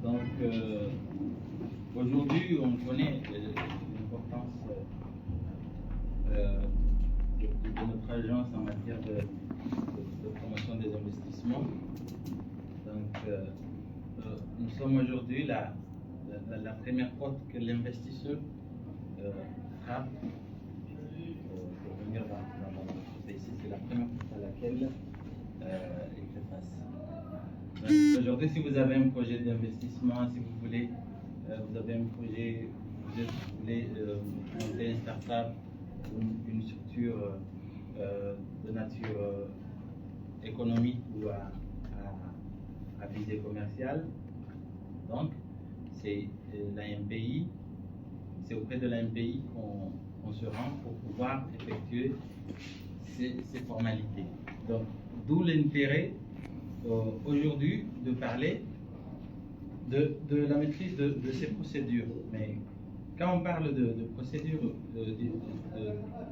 Donc, aujourd'hui, on connaît l'importance de notre agence en matière de promotion des investissements. Donc, nous sommes aujourd'hui la première porte que l'investisseur frappe pour venir dans notre pays. C'est la première porte à laquelle il fait face. Aujourd'hui, si vous avez un projet d'investissement, si vous voulez, vous avez un projet, vous voulez monter une start-up, une structure de nature économique ou à visée commerciale, donc c'est l'AMPI, c'est auprès de l'AMPI qu'on se rend pour pouvoir effectuer ces formalités. Donc, d'où l'intérêt aujourd'hui de parler de la maîtrise de ces procédures. Mais quand on parle de procédures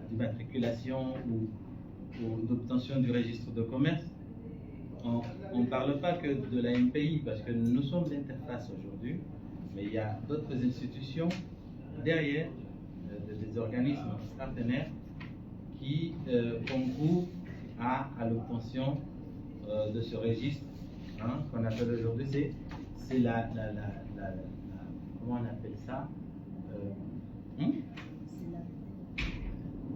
d'immatriculation ou d'obtention du registre de commerce, on ne parle pas que de la MPI, parce que nous sommes l'interface aujourd'hui, mais il y a d'autres institutions derrière, des organismes partenaires qui concourent à l'obtention de ce registre, qu'on appelle aujourd'hui, c'est comment on appelle ça,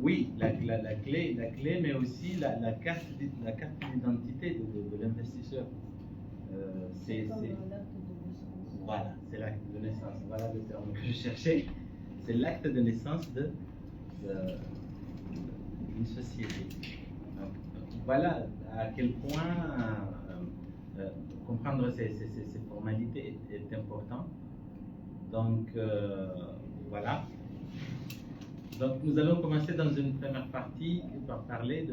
oui, la clé, mais aussi la carte d'identité de l'investisseur. Voilà, c'est l'acte de naissance. Voilà le terme que je cherchais. C'est l'acte de naissance d'une société. Donc, voilà à quel point comprendre ces formalités est important. Donc, voilà. Donc, nous allons commencer dans une première partie par parler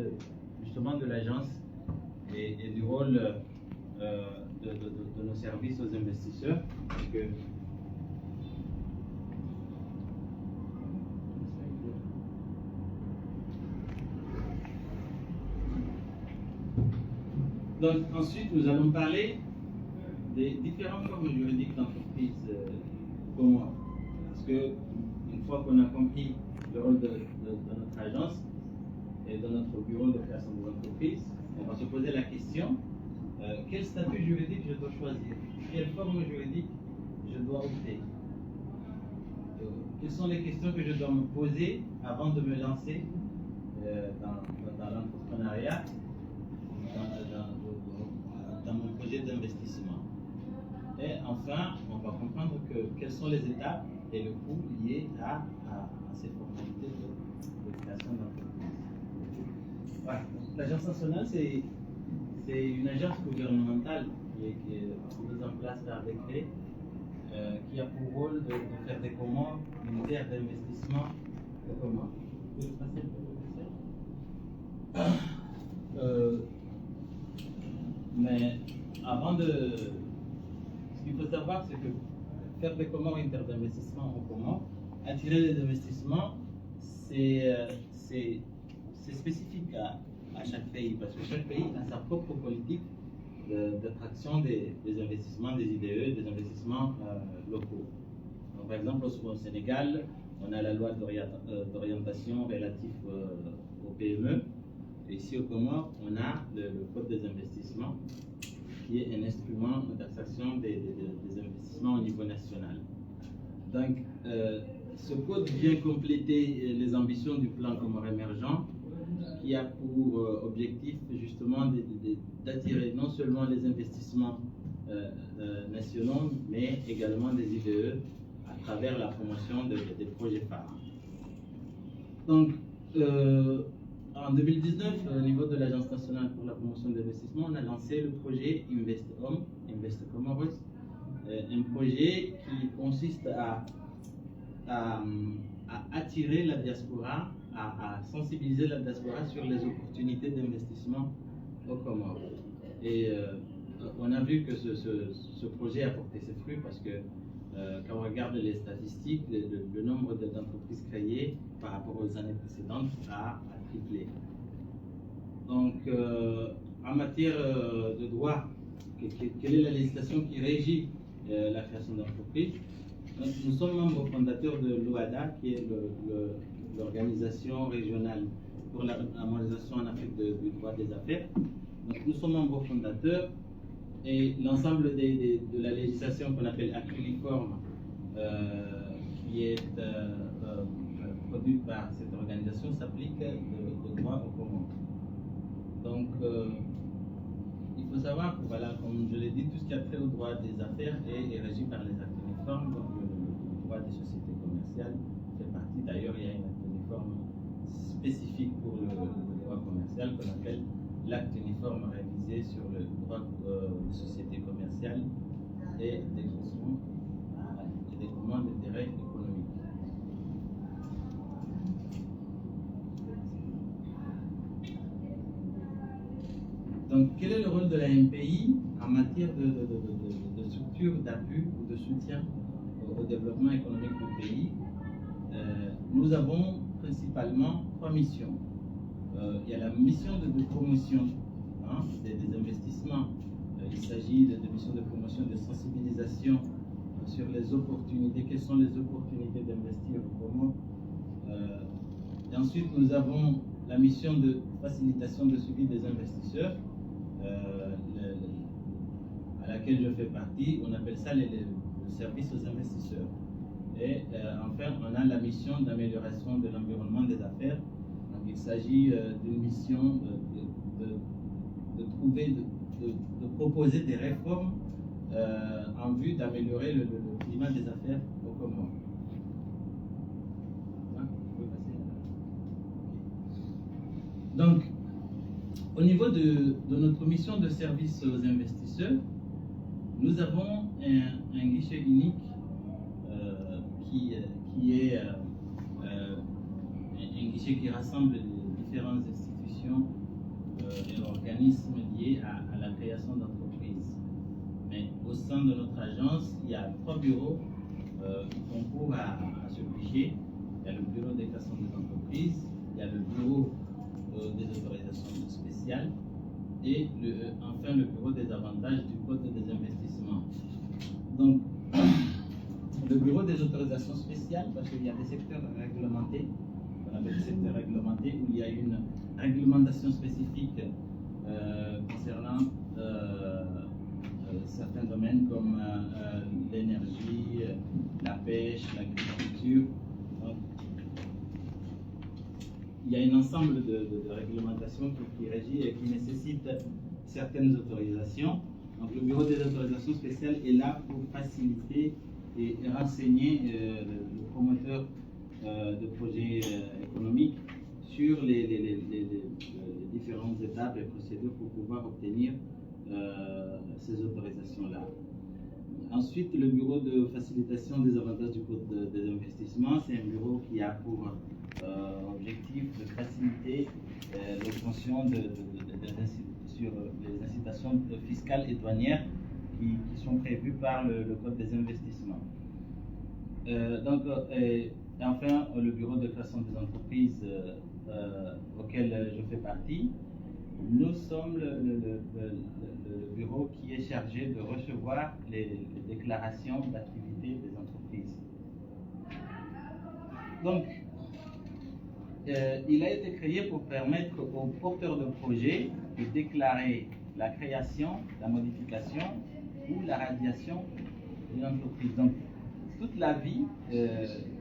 justement de l'agence et du rôle de nos services aux investisseurs. Parce que donc, ensuite, nous allons parler des différentes formes juridiques d'entreprise communes. Parce que une fois qu'on a compris le rôle de notre agence et de notre bureau de création d'entreprise, on va se poser la question, quel statut juridique je dois choisir? Quelle forme juridique je dois opter? Quelles sont les questions que je dois me poser avant de me lancer dans l'entrepreneuriat, dans mon projet d'investissement? Et enfin, on va comprendre quelles sont les étapes et le coût liés à ces formalités de création d'entreprise. Voilà. L'agence nationale, c'est une agence gouvernementale qui est mise en place par décret, qui a pour rôle de faire des commandes unitaires d'investissement de commandes. Vous pouvez passer le professeur? Mais avant de... Ce qu'il faut savoir, c'est que faire des commandes unitaires d'investissement en commun, attirer les investissements, c'est spécifique à chaque pays, parce que chaque pays a sa propre politique d'attraction des investissements, des IDE, des investissements locaux. Donc, par exemple, au Sénégal, on a la loi d'orientation relative aux PME. Et ici au Comores, on a le Code des investissements, qui est un instrument de taxation des investissements au niveau national. Donc, ce code vient compléter les ambitions du plan Comores émergent, qui a pour objectif justement d'attirer non seulement les investissements nationaux, mais également des IDE à travers la promotion des projets phares. Donc, en 2019, au niveau de l'Agence nationale pour la promotion de l'investissement, on a lancé le projet InvestHome, Invest Comoros, un projet qui consiste à attirer la diaspora, à sensibiliser la diaspora sur les opportunités d'investissement aux Comores. Et on a vu que ce projet a porté ses fruits parce que quand on regarde les statistiques, le nombre d'entreprises créées par rapport aux années précédentes a triplé. Donc, en matière de droit, quelle est la législation qui régit la création d'entreprises. Nous sommes membres fondateurs de l'OADA, qui est l'organisation régionale pour la harmonisation en Afrique du droit des affaires. Donc, nous sommes membres fondateurs et l'ensemble de la législation qu'on appelle Acte uniforme, qui est produite par cette organisation, s'applique de droit au commun. Donc, il faut savoir que, voilà, comme je l'ai dit, tout ce qui a trait au droit des affaires est régi par les actes uniformes. Donc, le droit des sociétés commerciales fait partie. D'ailleurs, il y a une acte uniforme spécifique pour le droit commercial qu'on appelle l'acte uniforme révisé sur le droit des sociétés commerciales et des groupements d'intérêt économique. Donc, quel est le rôle de la MPI en matière de structure d'appui ou de soutien au développement économique du pays? Nous avons principalement 3 missions. Il y a la mission de promotion des investissements. Il s'agit de missions de promotion, de sensibilisation sur les opportunités. Quelles sont les opportunités d'investir au Congo? Et ensuite, nous avons la mission de facilitation de suivi des investisseurs, à laquelle je fais partie. On appelle ça le service aux investisseurs. Et enfin, on a la mission d'amélioration de l'environnement des affaires. Donc, il s'agit d'une mission de proposer des réformes en vue d'améliorer le climat des affaires au Congo. Donc, au niveau de notre mission de service aux investisseurs, nous avons un guichet unique qui est un guichet qui rassemble les différentes institutions et organismes liés à la création d'entreprises. Mais au sein de notre agence, il y a 3 bureaux qui concourent à ce guichet. Il y a le bureau des créations des entreprises, il y a le bureau des autorisations spéciales et enfin le bureau des avantages du code des investissements. Donc, le bureau des autorisations spéciales, parce qu'il y a des secteurs réglementés, on appelle des secteurs réglementés, où il y a une réglementation spécifique concernant certains domaines comme l'énergie, la pêche, l'agriculture. Il y a un ensemble de réglementations qui régit et qui nécessite certaines autorisations. Donc, le bureau des autorisations spéciales est là pour faciliter et renseigner le promoteur de projets économiques sur les différentes étapes et procédures pour pouvoir obtenir ces autorisations-là. Ensuite, le bureau de facilitation des avantages du code des investissements, c'est un bureau qui a pour objectif de faciliter l'obtention sur les incitations fiscales et douanières qui sont prévues par le code des investissements. Et enfin, le bureau de création des entreprises auquel je fais partie, nous sommes le bureau qui est chargé de recevoir les déclarations d'activité des entreprises. Donc, il a été créé pour permettre aux porteurs de projets de déclarer la création, la modification ou la radiation d'une entreprise. Donc, toute la vie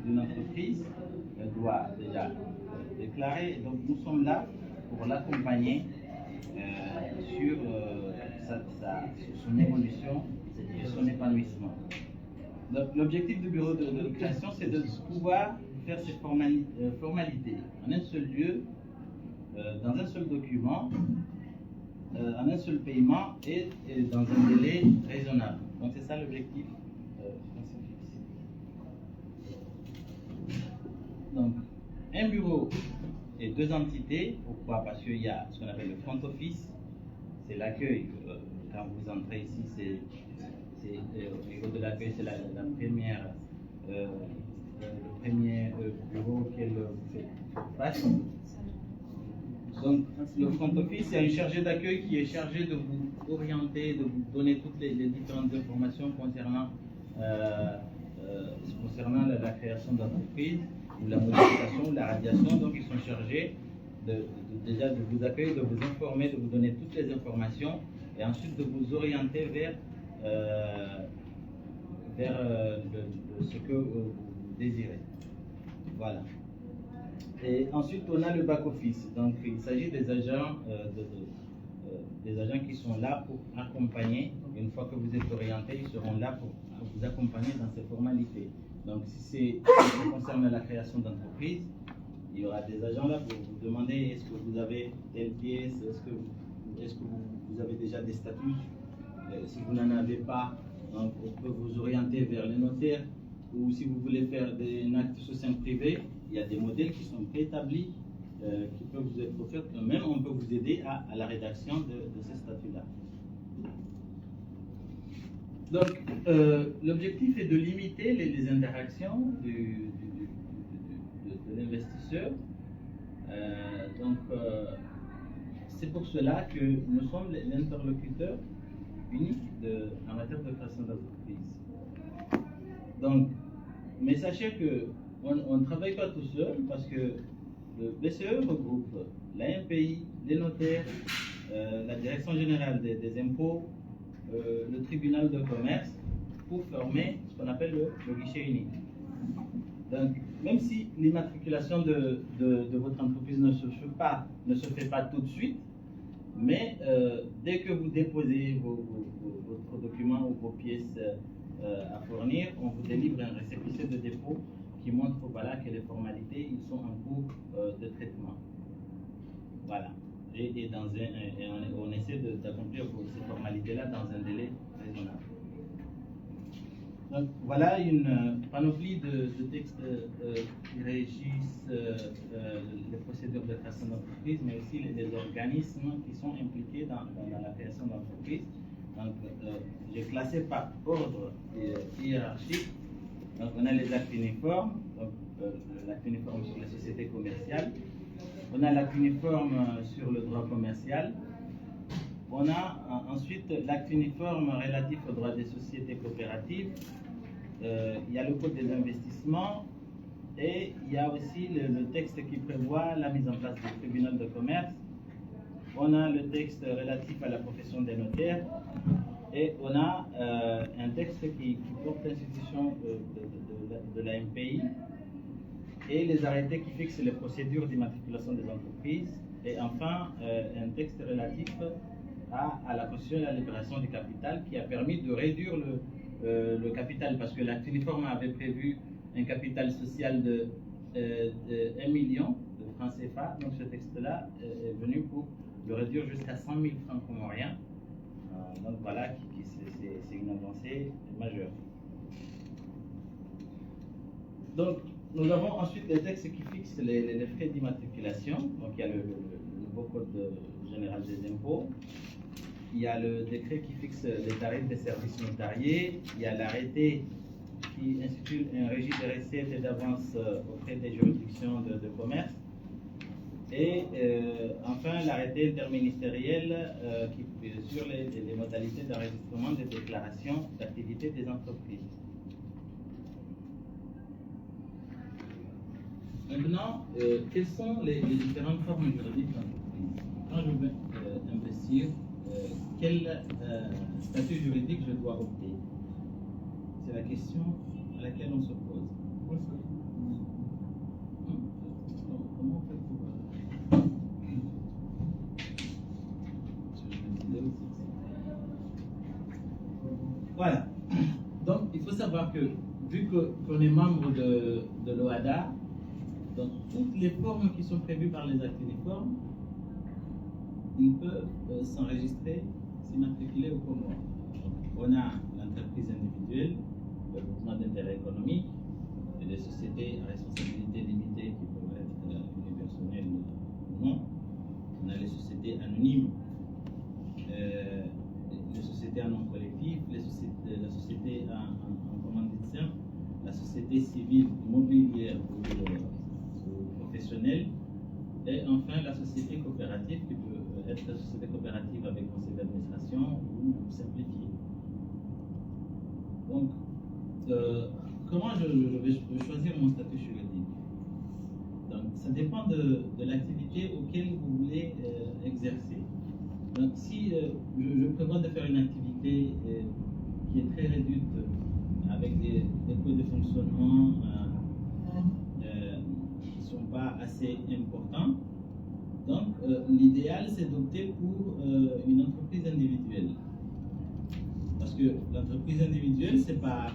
d'une entreprise doit déjà déclarer. Donc, nous sommes là pour l'accompagner sur son évolution et son épanouissement. Donc, l'objectif du bureau de création, c'est de pouvoir faire ces formalités en un seul lieu, dans un seul document, en un seul paiement et dans un délai raisonnable. Donc c'est ça l'objectif. Donc un bureau et 2 entités. Pourquoi? Parce qu'il y a ce qu'on appelle le front office, c'est l'accueil. Quand vous entrez ici, c'est au niveau de l'accueil, c'est le premier bureau auquel vous faites face. Donc, le front office, c'est un chargé d'accueil qui est chargé de vous orienter, de vous donner toutes les différentes informations concernant, la création d'entreprise, ou la modification, ou la radiation. Donc, ils sont chargés déjà de vous accueillir, de vous informer, de vous donner toutes les informations, et ensuite de vous orienter vers ce que vous désirez. Voilà. Et ensuite, on a le back-office. Donc, il s'agit des agents, des agents qui sont là pour accompagner. Une fois que vous êtes orienté, ils seront là pour vous accompagner dans ces formalités. Donc, si ça concerne la création d'entreprise, il y aura des agents là pour vous demander est-ce que vous avez telle pièce, est-ce que vous avez déjà des statuts. Si vous n'en avez pas, donc on peut vous orienter vers les notaires, ou si vous voulez faire un acte sous seing privé, il y a des modèles qui sont préétablis qui peuvent vous être offerts. Même on peut vous aider à la rédaction de ces statuts-là. Donc, l'objectif est de limiter les interactions de l'investisseur. C'est pour cela que nous sommes l'interlocuteur unique en matière de création d'entreprise. Donc, mais sachez qu'on ne travaille pas tout seul, parce que le BCE regroupe l'AMPI, les notaires, la Direction générale des impôts, le tribunal de commerce, pour former ce qu'on appelle le guichet unique. Donc, même si l'immatriculation de votre entreprise ne se fait pas tout de suite, mais dès que vous déposez votre document ou vos pièces à fournir, on vous délivre un récépissé de dépôt qui montre voilà, que les formalités ils sont en cours de traitement. Voilà. Et on essaie d'accomplir ces formalités-là dans un délai raisonnable. Donc, voilà une panoplie de textes qui régissent les procédures de création d'entreprise, mais aussi les organismes qui sont impliqués dans la création d'entreprise. Donc, j'ai classé par ordre hiérarchique. Donc, on a les actes uniformes, donc l'acte uniforme sur les sociétés commerciales. On a l'acte uniforme sur le droit commercial. On a ensuite l'acte uniforme relatif au droit des sociétés coopératives. Il y a le code des investissements et il y a aussi le texte qui prévoit la mise en place du tribunal de commerce. On a le texte relatif à la profession des notaires et on a un texte qui porte l'institution de la MPI et les arrêtés qui fixent les procédures d'immatriculation des entreprises, et enfin un texte relatif à la constitution et à la libération du capital qui a permis de réduire le capital, parce que l'acte uniforme avait prévu un capital social de 1 million de francs CFA. Donc ce texte-là est venu pour le réduire jusqu'à 100 000 francs comoriens. Donc voilà, c'est une avancée majeure. Donc nous avons ensuite des textes qui fixent les frais d'immatriculation. Donc il y a le nouveau code général des impôts. Il y a le décret qui fixe les tarifs des services notariés. Il y a l'arrêté qui institue un régime de recettes et d'avance auprès des juridictions de commerce. Et enfin, l'arrêté interministériel sur les modalités d'enregistrement des déclarations d'activité des entreprises. Maintenant, quelles sont les différentes formes juridiques d'entreprise? Quand je veux investir, quel statut juridique je dois opter? C'est la question à laquelle on se pose. Comment on fait pour... Voilà. Donc, il faut savoir que, vu qu'on est membre de l'OHADA, donc toutes les formes qui sont prévues par les actes uniformes, ils peuvent s'enregistrer, s'immatriculer au Comores. On a l'entreprise individuelle, le groupement d'intérêt économique, et les sociétés à responsabilité limitée qui peuvent être unipersonnelles ou non. On a les sociétés anonymes, les sociétés en nom collectif, la société en commandite simple, la société civile immobilière ou professionnelle, Et enfin, la société coopérative, qui peut être la société coopérative avec conseil d'administration ou simplifiée. Donc, comment je vais choisir mon statut juridique? Donc, ça dépend de l'activité auquel vous voulez exercer. Donc, si je prévois de faire une activité qui est très réduite, avec des coûts de fonctionnement qui ne sont pas assez importants, donc l'idéal c'est d'opter pour une entreprise individuelle. Parce que l'entreprise individuelle, c'est pas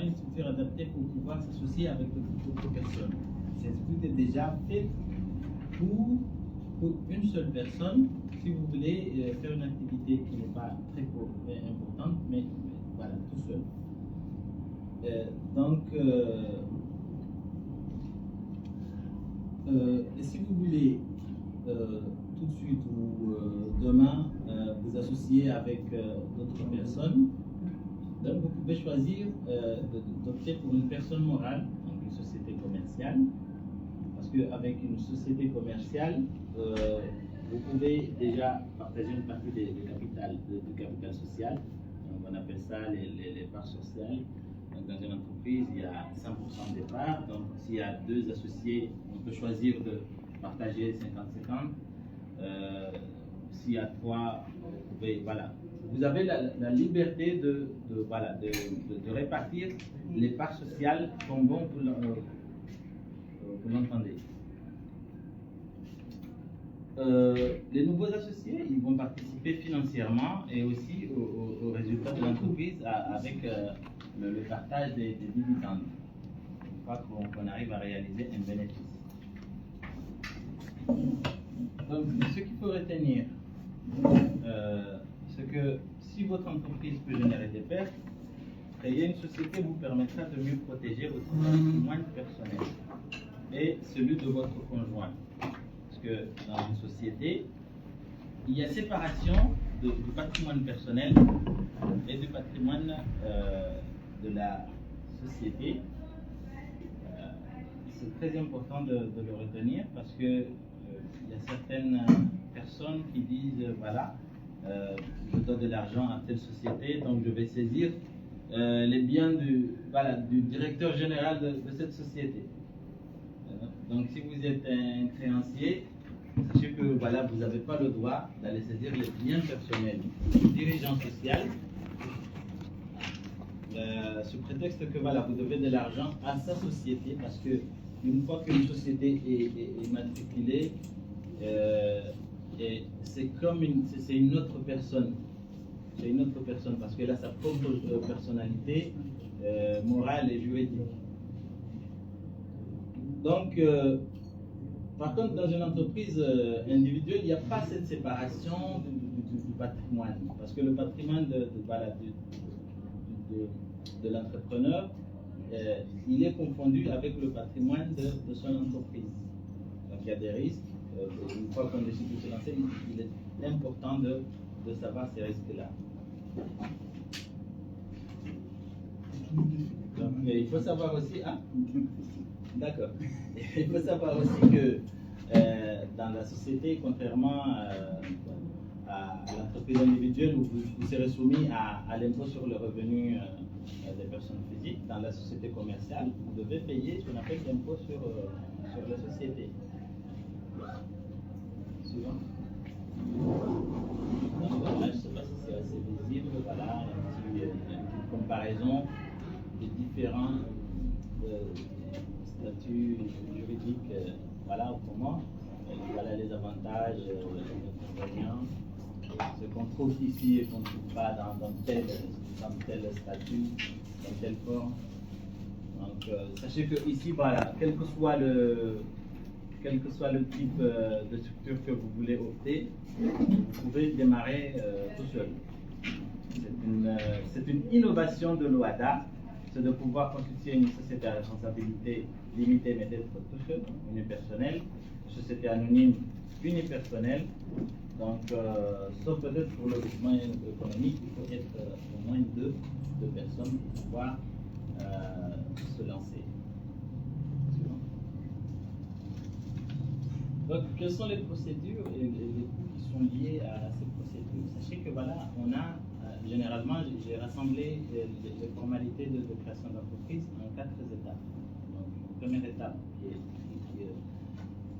une structure adaptée pour pouvoir s'associer avec d'autres personnes. Tout est déjà fait pour une seule personne, si vous voulez faire une activité qui n'est pas très importante, mais voilà, tout seul. Et si vous voulez tout de suite ou demain vous associer avec d'autres personnes, donc vous pouvez choisir d'opter pour une personne morale, donc une société commerciale, parce qu'avec une société commerciale, vous pouvez déjà partager une partie du capital social. Donc on appelle ça les parts sociales. Donc dans une entreprise, il y a 100% des parts. Donc s'il y a deux associés, on peut choisir de partager 50-50. S'il y a trois, vous pouvez, voilà. Vous avez la liberté de répartir les parts sociales comme bon vous l'entendez. Les nouveaux associés, ils vont participer financièrement et aussi au résultat de l'entreprise avec le partage des dividendes, une fois qu'on arrive à réaliser un bénéfice. Donc, ce qu'il faut retenir, c'est que si votre entreprise peut générer des pertes, créer une société vous permettra de mieux protéger votre patrimoine personnel et celui de votre conjoint. Parce que dans une société, il y a séparation du patrimoine personnel et du patrimoine de la société. C'est très important de le retenir parce que il y a certaines personnes qui disent voilà, je donne de l'argent à telle société, donc je vais saisir les biens du directeur général de cette société. Donc si vous êtes un créancier, sachez que voilà, vous n'avez pas le droit d'aller saisir les biens personnels du dirigeant social sous prétexte que voilà, vous devez de l'argent à sa société, parce que une fois qu'une société est matriculée, c'est comme une autre personne. C'est une autre personne parce qu'elle a sa propre personnalité morale et juridique. Donc, par contre, dans une entreprise individuelle, il n'y a pas cette séparation du patrimoine. Parce que le patrimoine de l'entrepreneur, il est confondu avec le patrimoine de son entreprise. Donc, il y a des risques. Une fois qu'on décide de se lancer, il est important de savoir ces risques-là. Donc, il faut savoir aussi... Hein? D'accord. Il faut savoir aussi que dans la société, contrairement à l'entreprise individuelle où vous serez soumis à l'impôt sur le revenu des personnes physiques, dans la société commerciale, vous devez payer ce qu'on appelle l'impôt sur la société. Suivant. Donc voilà, je ne sais pas si c'est assez visible, voilà, une petite comparaison des différents statuts juridiques, voilà, autrement. Voilà les avantages, les inconvénients, ce qu'on trouve ici et qu'on ne trouve pas dans tel statut, dans telle forme. Donc, sachez que ici, voilà, quel que soit le type de structure que vous voulez opter, vous pouvez démarrer tout seul. C'est une innovation de l'OADA, c'est de pouvoir constituer une société à responsabilité limitée mais d'être tout seul, unipersonnelle, une société anonyme unipersonnelle. Donc, sauf peut-être pour le groupement économique, il faut être au moins deux personnes pour pouvoir se lancer. Donc, quelles sont les procédures et les coûts qui sont liés à ces procédures? Sachez que voilà, on a généralement, j'ai rassemblé les formalités de création d'entreprise en 4 étapes. Donc, une première étape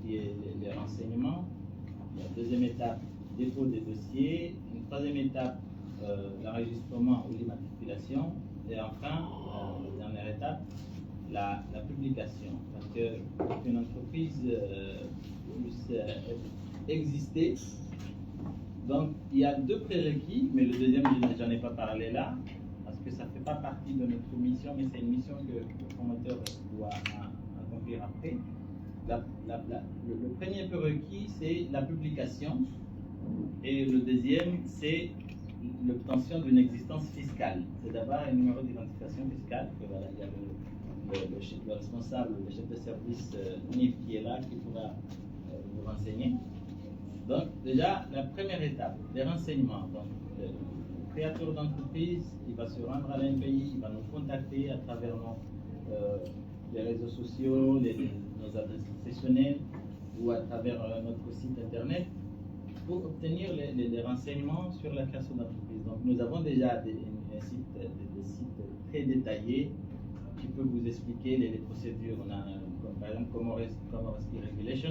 qui est les renseignements. La deuxième étape, dépôt des dossiers. Une troisième étape, l'enregistrement ou l'immatriculation. Et enfin, la dernière étape, la publication. Parce que pour qu'une entreprise puisse exister, donc il y a 2 prérequis, mais le deuxième, je n'en ai pas parlé là, parce que ça ne fait pas partie de notre mission, mais c'est une mission que le promoteur doit accomplir après. Le premier prérequis, c'est la publication, et le deuxième, c'est l'obtention d'une existence fiscale. C'est d'avoir un numéro d'identification fiscale, que voilà, il y a le responsable, le chef de service NIF qui est là, qui pourra vous renseigner. Donc, déjà, la première étape, les renseignements. Donc, le créateur d'entreprise, il va se rendre à l'INPI, il va nous contacter à travers les réseaux sociaux, nos adresses professionnelles ou à travers notre site internet pour obtenir les renseignements sur la création d'entreprise. Donc, nous avons déjà des sites très détaillés qui peuvent vous expliquer les procédures. On a, par exemple, Commerce Regulation,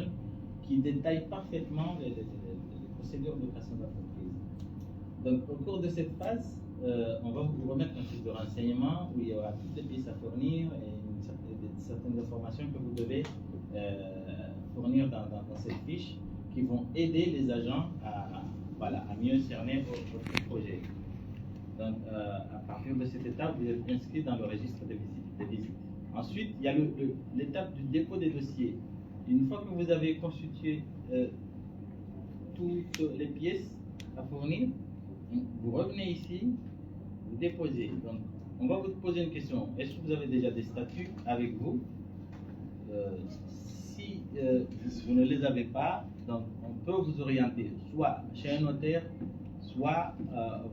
qui détaille parfaitement les procédures de création d'entreprise. Donc, au cours de cette phase, on va vous remettre un site de renseignement où il y aura toutes les pièces à fournir et certaines informations que vous devez fournir dans cette fiche qui vont aider les agents à mieux cerner votre projet. Donc, à partir de cette étape, vous êtes inscrit dans le registre des visites. Ensuite, il y a l'étape du dépôt des dossiers. Une fois que vous avez constitué toutes les pièces à fournir, vous revenez ici, vous déposez. Donc, on va vous poser une question. Est-ce que vous avez déjà des statuts avec vous? Si vous ne les avez pas, donc on peut vous orienter soit chez un notaire, soit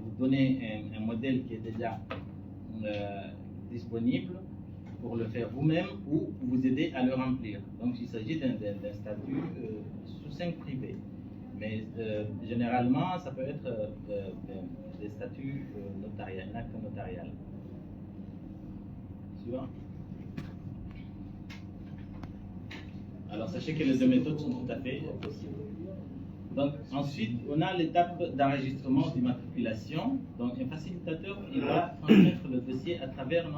vous donner un modèle qui est déjà disponible pour le faire vous-même ou vous aider à le remplir. Donc il s'agit d'un statut sous 5 privé. Mais généralement, ça peut être des statuts notariels, un acte notarial. Suivant. Alors sachez que les 2 méthodes sont tout à fait possibles. Donc ensuite, on a l'étape d'enregistrement d'immatriculation. Donc un facilitateur, il va transmettre le dossier à travers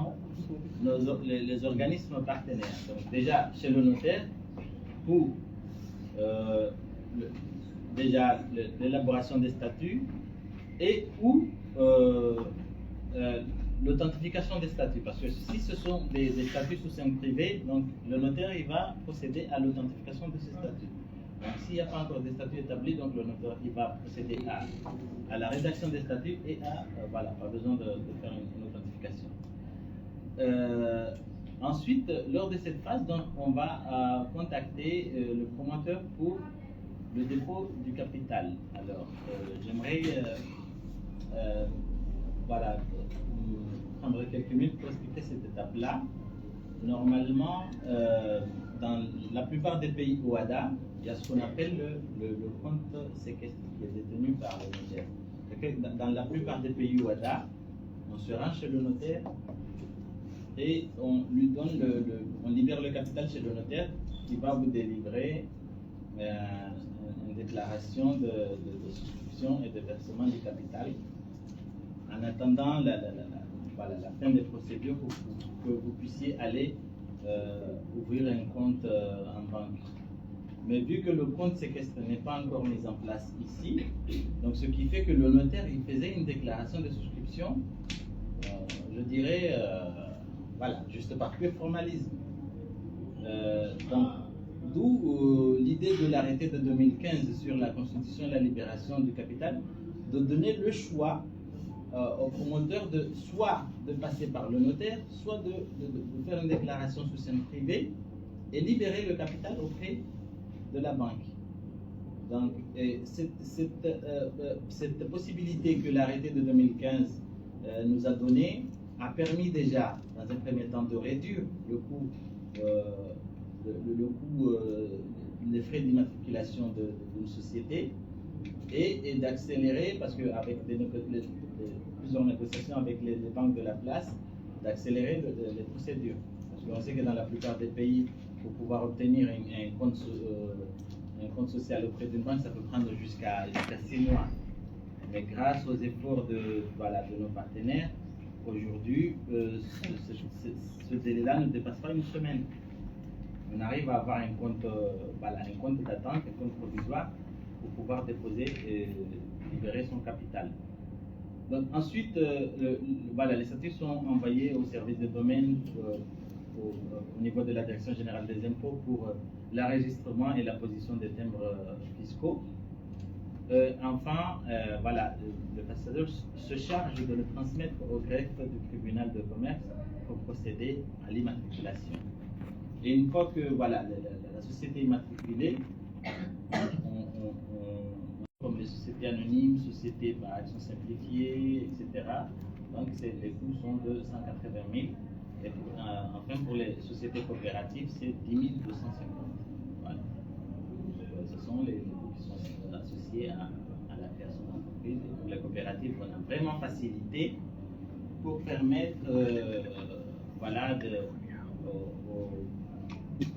les organismes partenaires. Donc déjà chez le notaire, pour déjà l'élaboration des statuts et ou l'authentification des statuts. Parce que si ce sont des statuts sous 5 privés, donc le notaire il va procéder à l'authentification de ces statuts. Donc s'il n'y a pas encore des statuts établis, donc le notaire il va procéder à la rédaction des statuts et pas besoin de faire une authentification. Ensuite, lors de cette phase, donc, on va contacter le promoteur pour le dépôt du capital. Alors, j'aimerais prendre quelques minutes pour expliquer cette étape-là. Normalement, dans la plupart des pays OHADA, il y a ce qu'on appelle le compte séquestre qui est détenu par le notaire. Dans la plupart des pays OHADA, on se rend chez le notaire et on lui donne on libère le capital chez le notaire qui va vous délivrer une déclaration de souscription et de versement du capital en attendant la fin des procédures pour que vous puissiez aller ouvrir un compte en banque. Mais vu que le compte séquestre n'est pas encore mis en place ici, donc ce qui fait que le notaire il faisait une déclaration de souscription, je dirais, juste par pur formalisme. Donc, d'où l'idée de l'arrêté de 2015 sur la constitution et la libération du capital, de donner le choix au promoteur de soit de passer par le notaire, soit de faire une déclaration sous seing privé et libérer le capital auprès de la banque. Donc, cette possibilité que l'arrêté de 2015 nous a donnée a permis déjà, dans un premier temps, de réduire le coût les frais d'immatriculation d'une société et d'accélérer, parce qu'avec plusieurs négociations avec les banques de la place, d'accélérer les procédures. Parce qu'on sait que dans la plupart des pays, pour pouvoir obtenir un compte social auprès d'une banque, ça peut prendre jusqu'à 6 mois. Mais grâce aux efforts de nos partenaires, aujourd'hui, ce délai-là ne dépasse pas une semaine. On arrive à avoir un compte d'attente, un compte provisoire, pour pouvoir déposer et libérer son capital. Donc ensuite, les statuts sont envoyés au service de domaine au niveau de la Direction générale des impôts pour l'enregistrement et la position des timbres fiscaux. Enfin, le facilitateur se charge de le transmettre au greffe du tribunal de commerce pour procéder à l'immatriculation. Et une fois que la société est immatriculée, comme les sociétés anonymes, sociétés par action simplifiée, etc. Donc les coûts sont de 180 000. Et enfin, pour les sociétés coopératives, c'est 10 250. Voilà. Ce sont les coûts qui sont associés à la création d'entreprise. Et pour les coopératives, on a vraiment facilité pour permettre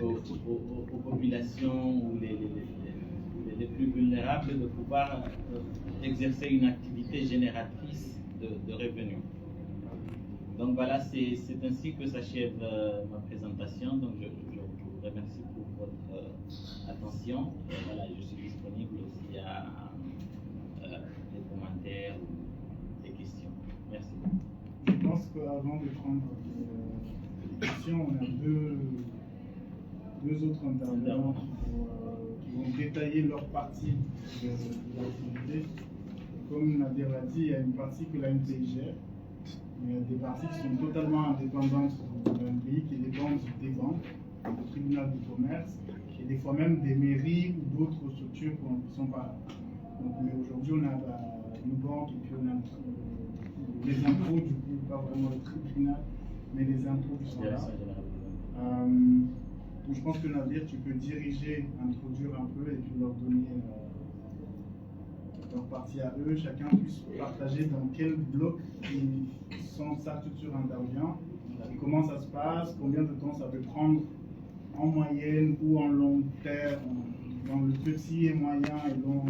aux populations ou les plus vulnérables de pouvoir exercer une activité génératrice de revenus. Donc voilà, c'est ainsi que s'achève ma présentation. Donc je vous remercie pour votre attention. Je suis disponible aussi à des commentaires ou des questions. Merci. Je pense qu'avant de prendre les questions, on a deux autres intervenants qui vont détailler leur partie de l'activité. Comme Nadir l'a dit, il y a une partie que l'ANPI gère, mais il y a des parties qui sont totalement indépendantes de l'ANPI, qui dépendent des banques, du tribunal du commerce, et des fois même des mairies ou d'autres structures qui ne sont pas là. Donc, mais aujourd'hui, on a une banque et puis on a les impôts, du coup, pas vraiment le tribunal, mais les impôts qui sont là. Donc je pense que Nadir, tu peux diriger, introduire un peu et puis leur donner leur partie à eux. Chacun puisse partager dans quel bloc sa structure intervient, et comment ça se passe, combien de temps ça peut prendre en moyenne ou en long terme, dans le petit et moyen et long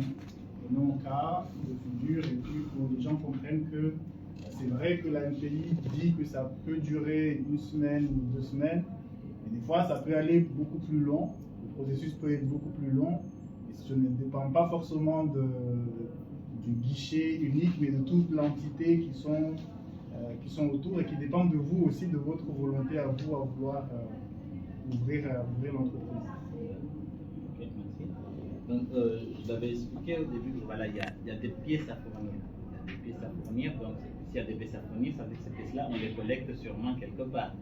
cas de figure, et puis pour que les gens comprennent que c'est vrai que la NPI dit que ça peut durer 1 semaine ou 2 semaines, mais des fois ça peut aller beaucoup plus long, le processus peut être beaucoup plus long, et ce ne dépend pas forcément du guichet unique, mais de toute l'entité qui sont autour et qui dépendent de vous aussi, de votre volonté à vous à vouloir ouvrir l'entreprise. Ok, merci. Donc, je l'avais expliqué au début, il y a des pièces à fournir. Il y a des pièces à fournir, donc s'il y a des pièces à fournir, ça veut dire que ces pièces-là, on les collecte sûrement quelque part.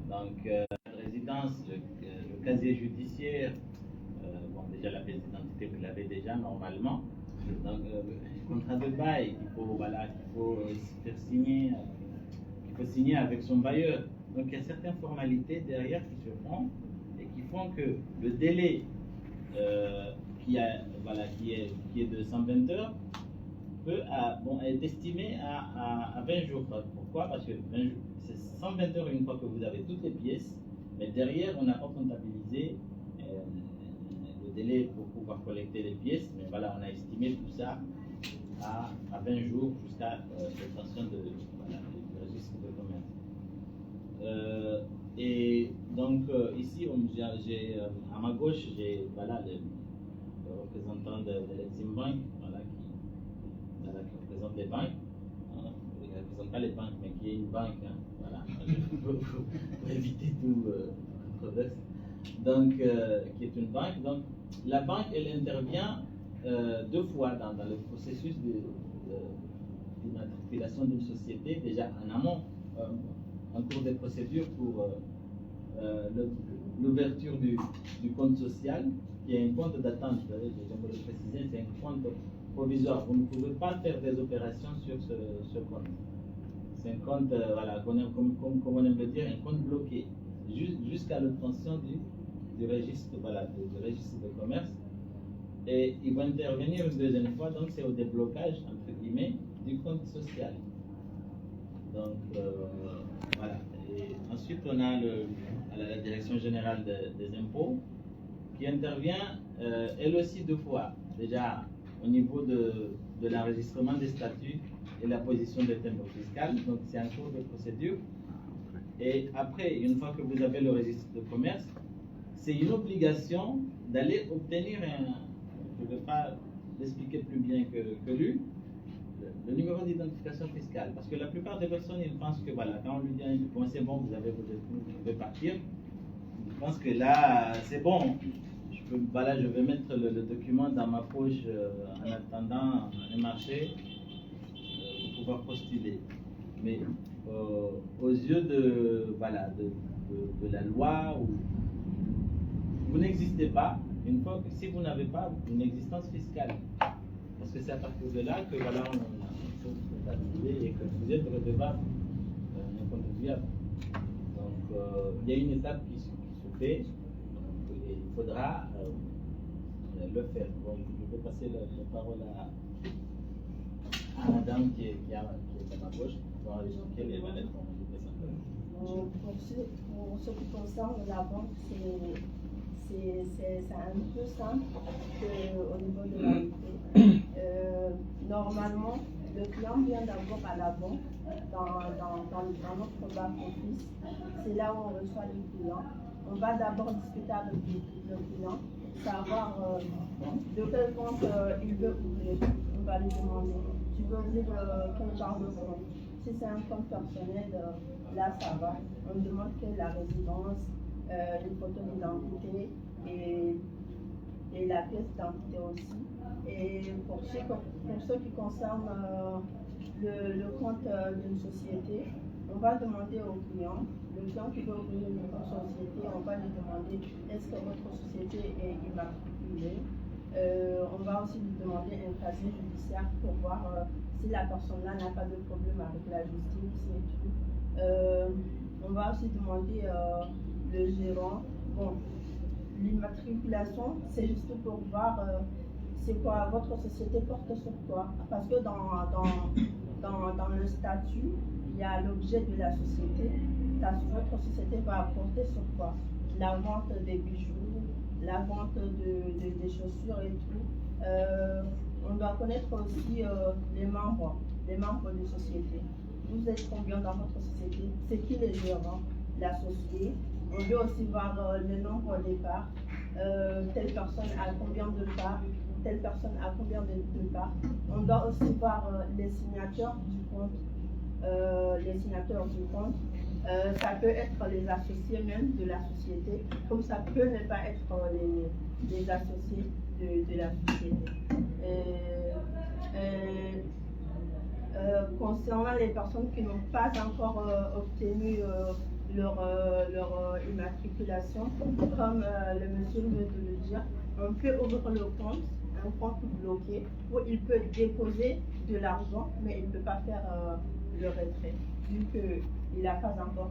Donc, la résidence, le casier judiciaire, déjà la pièce d'identité, vous l'avez déjà normalement. Donc, le contrat de bail qu'il faut faire signer, qu'il faut signer avec son bailleur. Donc, il y a certaines formalités derrière qui se font et qui font que le délai qui est de 120 heures est estimé à 20 jours. Pourquoi? Parce que c'est 120 heures une fois que vous avez toutes les pièces, mais derrière, on n'a pas comptabilisé le délai pour pouvoir collecter les pièces, mais on a estimé tout ça à 20 jours jusqu'à l'obtention du registre de commerce. Et donc ici, à ma gauche, j'ai le représentant de l'Exim Bank, qui représente les banques. Il ne représente pas les banques, mais qui est une banque, pour éviter tout controverse. Donc, qui est une banque. Donc, la banque, elle intervient 2 fois dans le processus d'immatriculation d'une société, déjà en amont, en cours des procédures pour l'ouverture du compte social, qui est un compte d'attente. J'aimerais le préciser, c'est un compte provisoire. Vous ne pouvez pas faire des opérations sur ce compte. C'est un compte, comme on aime le dire, un compte bloqué, jusqu'à l'obtention du registre, voilà, du registre de commerce. Et ils vont intervenir une deuxième fois, donc c'est au déblocage, entre guillemets, du compte social. Donc, voilà. Et ensuite, on a la Direction générale des impôts qui intervient, elle aussi 2 fois. Déjà, au niveau de l'enregistrement des statuts et la position des timbres fiscaux. Donc, c'est un cours de procédure. Et après, une fois que vous avez le registre de commerce, c'est une obligation d'aller obtenir je ne vais pas l'expliquer plus bien que lui, le numéro d'identification fiscale. Parce que la plupart des personnes, ils pensent que voilà, quand on lui dit bon, c'est bon, vous avez vos écoutes, vous pouvez partir, ils pensent que là, c'est bon. Voilà, je vais mettre le document dans ma poche en attendant un marché pour pouvoir postuler. Mais aux yeux de la loi, vous n'existez pas une fois que si vous n'avez pas une existence fiscale. Parce que c'est à partir de là que voilà, on peut comptabiliser et que vous êtes redevable, un contribuable. Donc il y a une étape qui se fait, et il faudra le faire. Donc je vais passer la parole à madame qui est à ma gauche pour expliquer les mallettes. Pour ce qui concerne la banque, c'est un peu simple au niveau de la vie. Normalement, le client vient d'abord à la banque, dans notre back-office. C'est là où on reçoit le client. On va d'abord discuter avec le client, savoir de quel compte il veut ouvrir. On va lui demander, tu veux ouvrir quel genre de compte? Si c'est un compte personnel, là ça va. On demande quelle est la résidence, une photo d'identité et la pièce d'identité aussi. Et pour ce qui concerne le compte d'une société, on va demander au client, le client qui veut ouvrir une société, on va lui demander est-ce que votre société est immatriculée. On va aussi lui demander un casier judiciaire pour voir si la personne-là n'a pas de problème avec la justice et tout. On va aussi demander le gérant. Bon, l'immatriculation, c'est juste pour voir c'est quoi votre société porte sur quoi. Parce que dans le statut, il y a l'objet de la société. Votre société va porter sur quoi? La vente des bijoux, la vente des chaussures et tout. On doit connaître aussi les membres de société. Vous êtes combien dans votre société? C'est qui les gérants? L'associé. On veut aussi voir le nombre des parts. Telle personne a combien de parts? Telle personne a combien de parts? On doit aussi voir les signatures du compte. Les signatures du compte. Ça peut être les associés même de la société, comme ça peut ne pas être les associés de la société. Concernant les personnes qui n'ont pas encore obtenu leur immatriculation, comme le monsieur vient de le dire, on peut ouvrir le compte, un compte bloqué, où il peut déposer de l'argent, mais il ne peut pas faire le retrait, vu qu'il n'a pas encore